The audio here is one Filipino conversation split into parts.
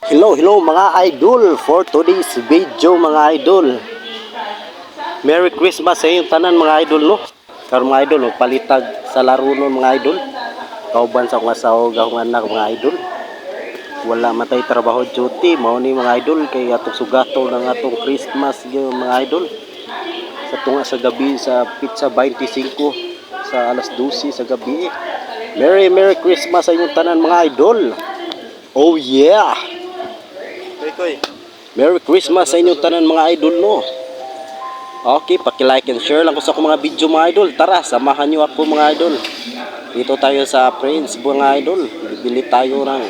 Hello mga idol, for today's video mga idol. Merry Christmas sa inyong tanan mga idol no. Karon mga idol, palitag sa laro nun mga idol. Kauban sa akong asawa, akong anak mga idol. Wala matay trabaho duty, mao ni mga idol kay atong sugato ng atong Christmas yung mga idol. Sa tunga sa gabi sa pizza 25 sa alas 12 sa gabi. Merry Christmas sa inyong tanan mga idol. Oh yeah. Merry Christmas sa inyong tanan mga idol no. Okay, paki-like and share lang ko sa akong mga video mga idol. Tara, samahan niyo ako mga idol. Dito tayo sa Prince mga idol. Bibili tayo ng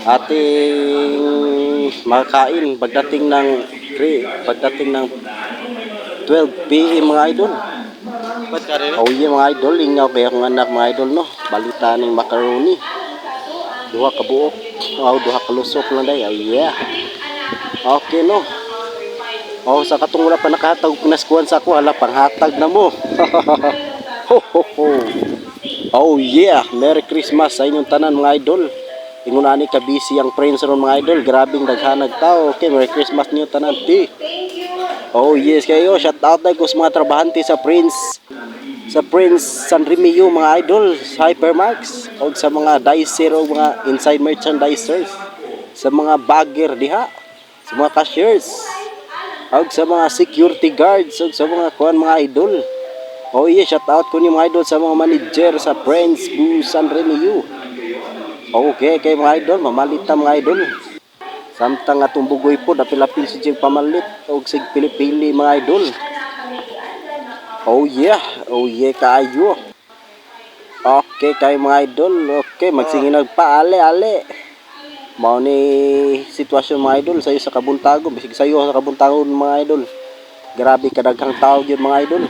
ating makakain pagdating ng 12 PM mga idol. Oh yeah mga idol, ingaw kaya akong anak mga idol no. Balita ng macaroni. Duha ka buok. Duha ka lusok lang day. Yeah. Okay no. Sa katong wala pa nakahatag pinaskuhan sa ako, hala panghatag na mo. Ho ho ho. Oh yeah, Merry Christmas sa inyong tanan mga idol. Ingon ani ka busy ang friends ron mga idol, grabing daghanag tao. Okay, Merry Christmas niyo tanan ti. Oh yes kayo, shout out na ko sa mga trabahante sa Prince San Remio mga idol, Hypermax o sa mga dicer o mga inside merchandisers, sa mga bagger diha, sa mga cashiers, o sa mga security guards, o sa mga kuan mga idol. Oh yeah, shout out ko ni mga idol sa mga manager sa Prince San Remio. Okay, kay mga idol, mamalita mga idol. Samtang atong bugoy po, dapil-apil si Jig pamalit o sig pili-pili mga idol. Oh yeah kayo. Okay kayo mga idol. Okay, magsinginag pa ale. Mao ni sitwasyon mga idol sayo sa Kabuntagon, bisig sayo sa Kabuntagon mga idol. Grabe kadaghang tao gyud mga idol.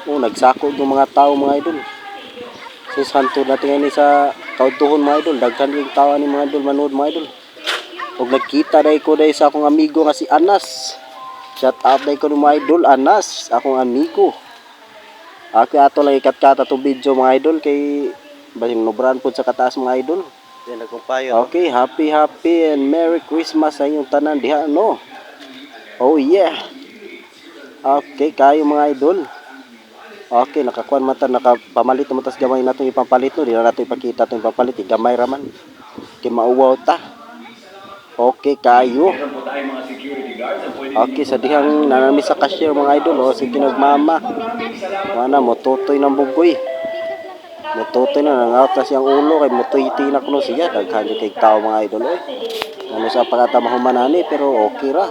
Nagsako yung mga tao mga idol. Since hantud natin ini sa kaudtuhon mga idol, daghan yung tao ni mga idol manood mga idol. Og nagkita dai ko dai sa akong amigo nga si Anas. Shout out dai ko ni mga idol Anas, akong amigo. Ako ato lang ikat-kat atong video mga idol kay basing nobran pud sa kataas mga idol. Okay, happy and Merry Christmas sa inyong tanan diha no. Oh yeah. Okay kayo mga idol. Okay, nakakuan mata nakapamalit mo tas gamay natong ipapalit no, di na nato ipakita tong ipapalit, gamay ra man. Kay mauwaw ta. Okay kayo. Okay, sa dihang nanami sa cashier mga idol sige nagmama. Mana mo tutoy ng bugoy. Mututoy na nangaot na siyang ulo kay mutuyti na kuno siya daghan kay tao mga idol oy. Ano sa pagkata mahumanani pero okay ra.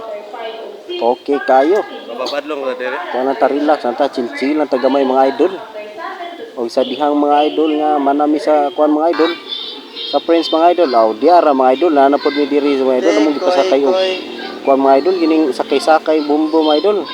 Okay kayo. Babadlong ka dire. Kana ta relax, anta chill lang tagamay mga idol. O sa dihang mga idol nga manami sa kuan mga idol. Sa Prince mga idol, diara mga idol, nanapod mi diri sa mga idol, among gipasakay og kuan mga idol, gining sakay-sakay bumbo mga idol.